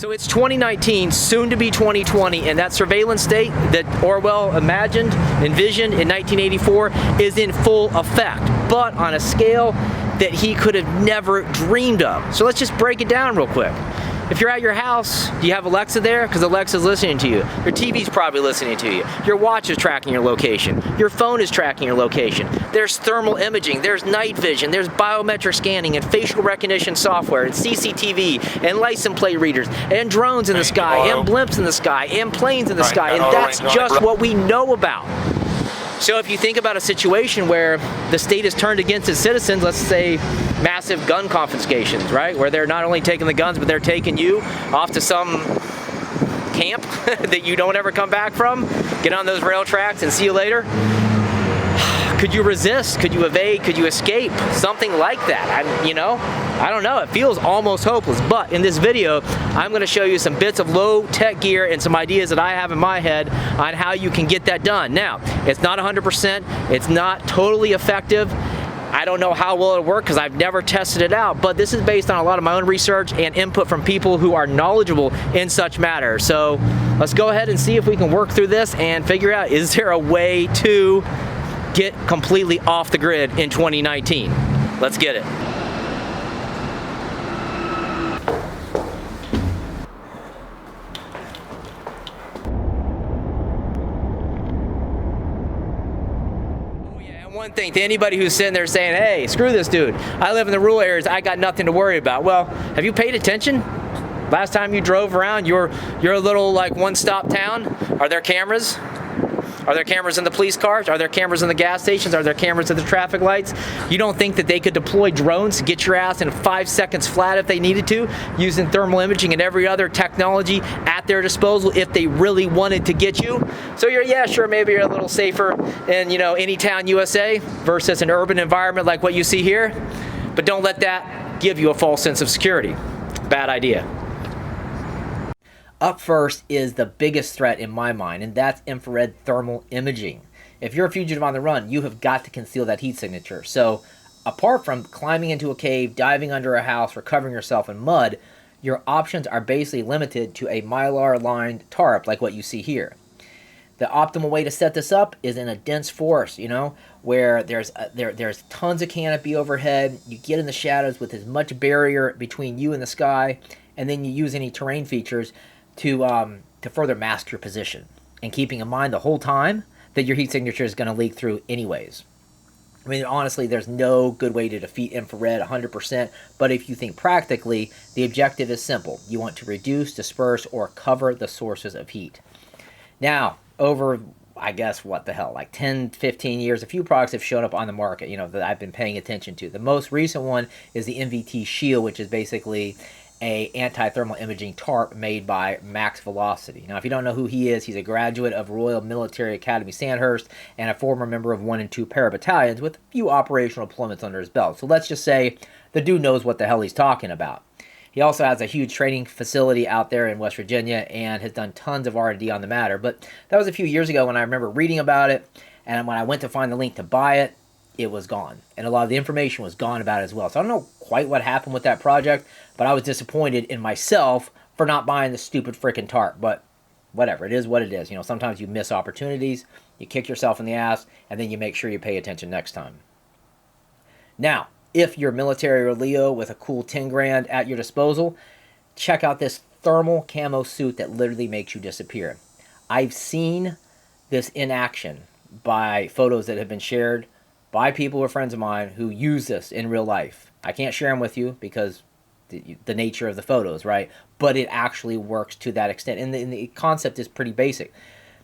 So it's 2019, soon to be 2020, and that surveillance state that Orwell envisioned in 1984 is in full effect, but on a scale that he could have never dreamed of. So let's just break it down real quick. If you're at your house, do you have Alexa there? Because Alexa's listening to you. Your TV's probably listening to you. Your watch is tracking your location. Your phone is tracking your location. There's thermal imaging, there's night vision, there's biometric scanning and facial recognition software and CCTV and license plate readers and drones in the sky and blimps in the sky and planes in the sky, and that's just what we know about. So if you think about a situation where the state is turned against its citizens, let's say massive gun confiscations, right? Where they're not only taking the guns, but they're taking you off to some camp that you don't ever come back from, get on those rail tracks and see you later. Could you resist? Could you evade? Could you escape? Something like that. I don't know. It feels almost hopeless. But in this video, I'm going to show you some bits of low-tech gear and some ideas that I have in my head on how you can get that done. Now, it's not 100%. It's not totally effective. I don't know how well it'll work because I've never tested it out, but this is based on a lot of my own research and input from people who are knowledgeable in such matters. So let's go ahead and see if we can work through this and figure out, is there a way to get completely off the grid in 2019? Let's get it. One thing to anybody who's sitting there saying, hey, screw this dude, I live in the rural areas, I got nothing to worry about. Well, have you paid attention? Last time you drove around your little like one-stop town, are there cameras? Are there cameras in the police cars? Are there cameras in the gas stations? Are there cameras at the traffic lights? You don't think that they could deploy drones to get your ass in 5 seconds flat if they needed to, using thermal imaging and every other technology at their disposal if they really wanted to get you? So yeah, sure, maybe you're a little safer in, any town USA versus an urban environment like what you see here, but don't let that give you a false sense of security. Bad idea. Up first is the biggest threat in my mind, and that's infrared thermal imaging. If you're a fugitive on the run, you have got to conceal that heat signature. So apart from climbing into a cave, diving under a house, or covering yourself in mud, your options are basically limited to a mylar-lined tarp like what you see here. The optimal way to set this up is in a dense forest, where there's tons of canopy overhead. You get in the shadows with as much barrier between you and the sky, and then you use any terrain features to further mask your position, and keeping in mind the whole time that your heat signature is going to leak through anyways. I mean, honestly, there's no good way to defeat infrared 100%, but if you think practically, the objective is simple. You want to reduce, disperse, or cover the sources of heat. Now, over, I guess, what the hell, like 10, 15 years, a few products have shown up on the market, that I've been paying attention to. The most recent one is the MVT Shield, which is basically a anti-thermal imaging tarp made by Max Velocity. Now, if you don't know who he is, he's a graduate of Royal Military Academy Sandhurst and a former member of 1 and 2 para-battalions with a few operational deployments under his belt. So let's just say the dude knows what the hell he's talking about. He also has a huge training facility out there in West Virginia and has done tons of R&D on the matter. But that was a few years ago when I remember reading about it, and when I went to find the link to buy it, it was gone. And a lot of the information was gone about it as well. So I don't know quite what happened with that project, but I was disappointed in myself for not buying the stupid freaking tarp. But whatever, it is what it is. Sometimes you miss opportunities, you kick yourself in the ass, and then you make sure you pay attention next time. Now, if you're military or Leo with a cool 10 grand at your disposal, check out this thermal camo suit that literally makes you disappear. I've seen this in action by photos that have been shared by people who are friends of mine who use this in real life. I can't share them with you because the nature of the photos, right? But it actually works to that extent. And the concept is pretty basic.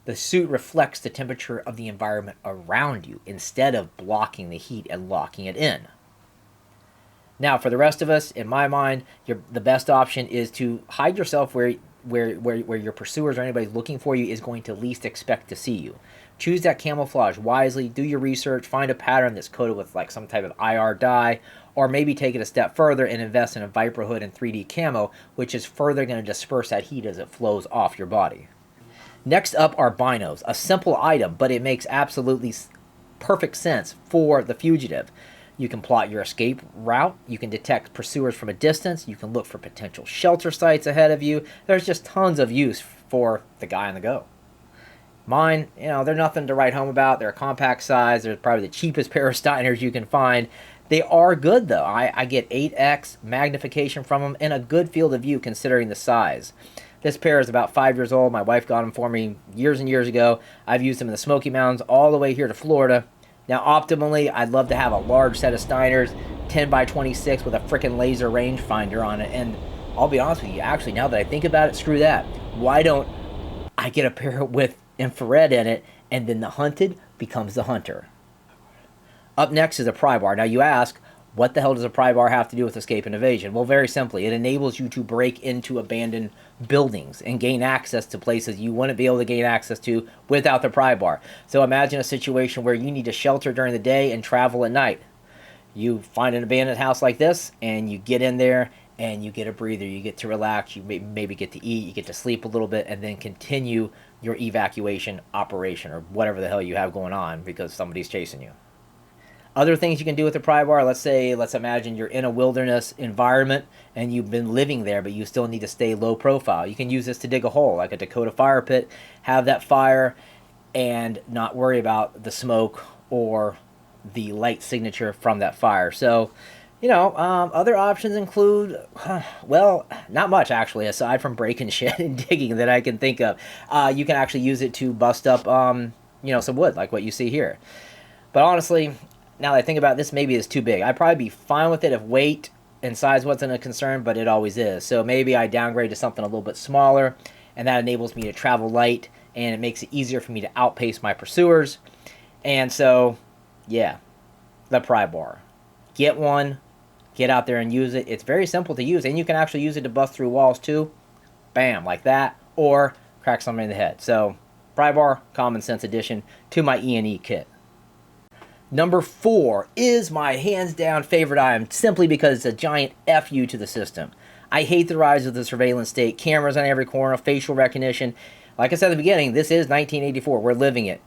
The suit reflects the temperature of the environment around you instead of blocking the heat and locking it in. Now, for the rest of us, in my mind, the best option is to hide yourself where your pursuers or anybody looking for you is going to least expect to see you. Choose that camouflage wisely, do your research, find a pattern that's coated with like some type of IR dye, or maybe take it a step further and invest in a Viper hood and 3D camo, which is further going to disperse that heat as it flows off your body. Next up are binos, a simple item, but it makes absolutely perfect sense for the fugitive. You can plot your escape route. You can detect pursuers from a distance. You can look for potential shelter sites ahead of you. There's just tons of use for the guy on the go. Mine, they're nothing to write home about. They're a compact size. They're probably the cheapest pair of Steiners you can find. They are good, though. I get 8x magnification from them and a good field of view considering the size. This pair is about 5 years old. My wife got them for me years and years ago. I've used them in the Smoky Mountains all the way here to Florida. Now, optimally, I'd love to have a large set of Steiners, 10 by 26 with a frickin' laser rangefinder on it. And I'll be honest with you, actually, now that I think about it, screw that. Why don't I get a pair with infrared in it, and then the hunted becomes the hunter? Up next is a pry bar. Now you ask, what the hell does a pry bar have to do with escape and evasion? Well, very simply, it enables you to break into abandoned buildings and gain access to places you wouldn't be able to gain access to without the pry bar. So imagine a situation where you need to shelter during the day and travel at night. You find an abandoned house like this, and you get in there, and you get a breather. You get to relax. You maybe get to eat. You get to sleep a little bit, and then continue your evacuation operation or whatever the hell you have going on because somebody's chasing you. Other things you can do with the pry bar, let's imagine you're in a wilderness environment and you've been living there, but you still need to stay low profile. You can use this to dig a hole, like a Dakota fire pit, have that fire, and not worry about the smoke or the light signature from that fire. So, other options include, well, not much actually, aside from breaking shit and digging that I can think of. You can actually use it to bust up, some wood, like what you see here. But honestly, now that I think about this, maybe it's too big. I'd probably be fine with it if weight and size wasn't a concern, but it always is. So maybe I downgrade to something a little bit smaller, and that enables me to travel light, and it makes it easier for me to outpace my pursuers. And so, yeah, the pry bar. Get one, get out there and use it. It's very simple to use, and you can actually use it to bust through walls too. Bam, like that, or crack somebody in the head. So, pry bar, common sense addition to my E&E kit. Number 4 is my hands-down favorite item, simply because it's a giant FU to the system. I hate the rise of the surveillance state, cameras on every corner, facial recognition. Like I said at the beginning, this is 1984. We're living it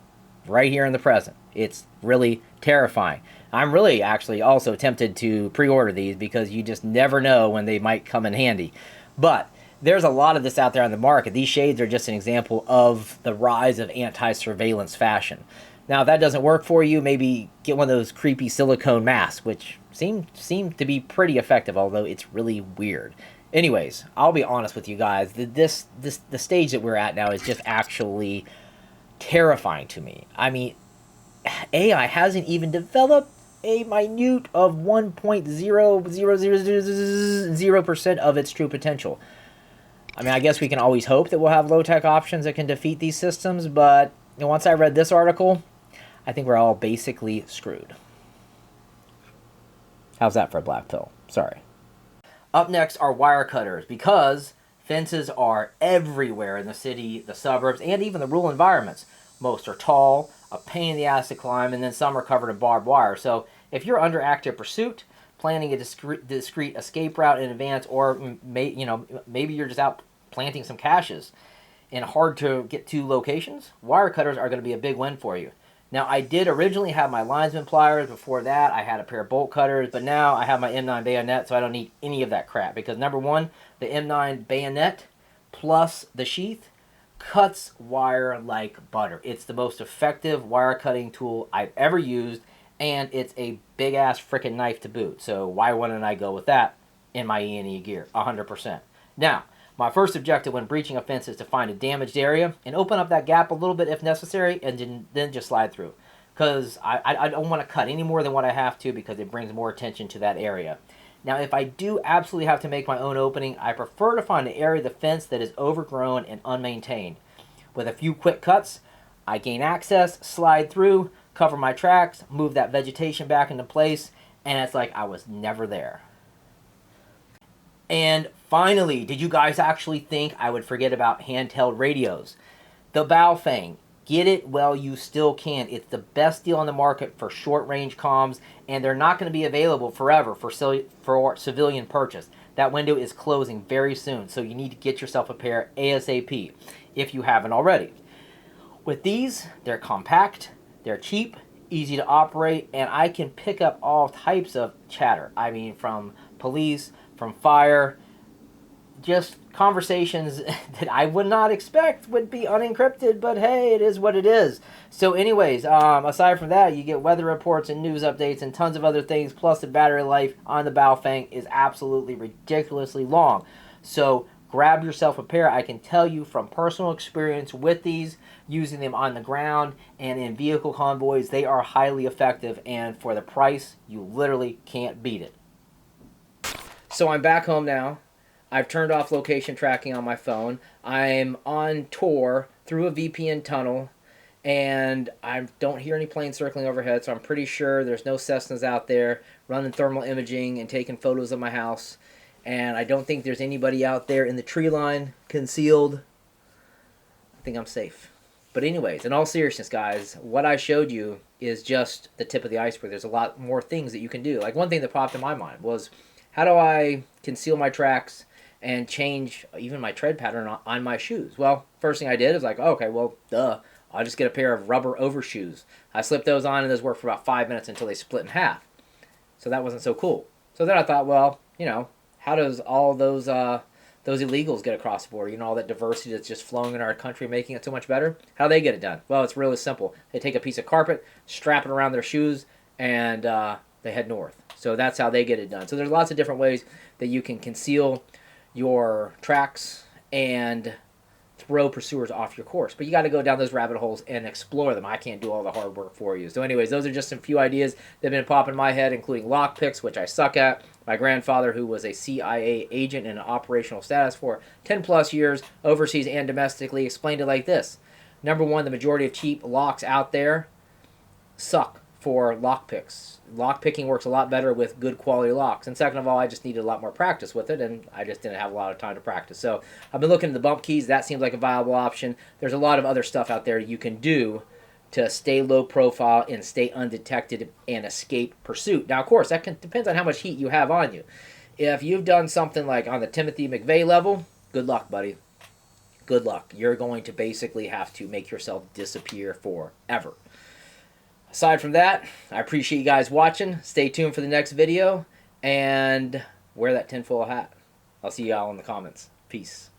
right here in the present. It's really terrifying. I'm really actually also tempted to pre-order these because you just never know when they might come in handy. But there's a lot of this out there on the market. These shades are just an example of the rise of anti-surveillance fashion. Now, if that doesn't work for you, maybe get one of those creepy silicone masks, which seem to be pretty effective, although it's really weird. Anyways, I'll be honest with you guys. The stage that we're at now is just actually terrifying to me. I mean, AI hasn't even developed a minute of 1.0000% of its true potential. I mean, I guess we can always hope that we'll have low-tech options that can defeat these systems, but once I read this article, I think we're all basically screwed. How's that for a black pill? Sorry. Up next are wire cutters, because fences are everywhere in the city, the suburbs, and even the rural environments. Most are tall, a pain in the ass to climb, and then some are covered in barbed wire. So if you're under active pursuit, planning a discreet escape route in advance, or maybe you're just out planting some caches in hard to get to locations, wire cutters are going to be a big win for you. Now, I did originally have my linesman pliers. Before that, I had a pair of bolt cutters, but now I have my M9 bayonet, so I don't need any of that crap. Because number one, the M9 bayonet plus the sheath cuts wire like butter. It's the most effective wire cutting tool I've ever used, and it's a big ass freaking knife to boot. So why wouldn't I go with that in my E&E gear? 100%. Now, my first objective when breaching a fence is to find a damaged area and open up that gap a little bit if necessary, and then just slide through. Because I don't want to cut any more than what I have to, because it brings more attention to that area. Now, if I do absolutely have to make my own opening, I prefer to find an area of the fence that is overgrown and unmaintained. With a few quick cuts, I gain access, slide through, cover my tracks, move that vegetation back into place, and it's like I was never there. And finally, did you guys actually think I would forget about handheld radios? The Baofeng. Get it while you still can. It's the best deal on the market for short-range comms, and they're not going to be available forever for civilian purchase. That window is closing very soon, so you need to get yourself a pair ASAP if you haven't already. With these, they're compact, they're cheap, easy to operate, and I can pick up all types of chatter. I mean, from police, from fire, just conversations that I would not expect would be unencrypted, but hey, it is what it is. So anyways, aside from that, you get weather reports and news updates and tons of other things, plus the battery life on the Baofeng is absolutely ridiculously long. So grab yourself a pair. I can tell you from personal experience with these, using them on the ground and in vehicle convoys, they are highly effective, and for the price, you literally can't beat it. So I'm back home now. I've turned off location tracking on my phone. I'm on tour through a VPN tunnel, and I don't hear any planes circling overhead, so I'm pretty sure there's no Cessnas out there running thermal imaging and taking photos of my house. And I don't think there's anybody out there in the tree line concealed. I think I'm safe. But anyways, in all seriousness, guys, what I showed you is just the tip of the iceberg. There's a lot more things that you can do. Like, one thing that popped in my mind was, how do I conceal my tracks and change even my tread pattern on my shoes? Well, first thing I did is like, oh, okay, well, duh. I'll just get a pair of rubber overshoes. I slipped those on, and those worked for about 5 minutes until they split in half. So that wasn't so cool. So then I thought, well, you know, how does all those illegals get across the border? You know, all that diversity that's just flowing in our country, making it so much better? How do they get it done? Well, it's really simple. They take a piece of carpet, strap it around their shoes, and they head north. So that's how they get it done. So there's lots of different ways that you can conceal your tracks and throw pursuers off your course. But you got to go down those rabbit holes and explore them. I can't do all the hard work for you. So anyways, those are just some few ideas that have been popping in my head, including lockpicks, which I suck at. My grandfather, who was a CIA agent in an operational status for 10 plus years, overseas and domestically, explained it like this. Number one, the majority of cheap locks out there suck for lockpicks. Lockpicking works a lot better with good quality locks. And second of all, I just needed a lot more practice with it, and I just didn't have a lot of time to practice. So I've been looking at the bump keys. That seems like a viable option. There's a lot of other stuff out there you can do to stay low profile and stay undetected and escape pursuit. Now, of course, that depends on how much heat you have on you. If you've done something like on the Timothy McVeigh level, good luck, buddy. Good luck. You're going to basically have to make yourself disappear forever. Aside from that, I appreciate you guys watching. Stay tuned for the next video, and wear that tinfoil hat. I'll see y'all in the comments. Peace.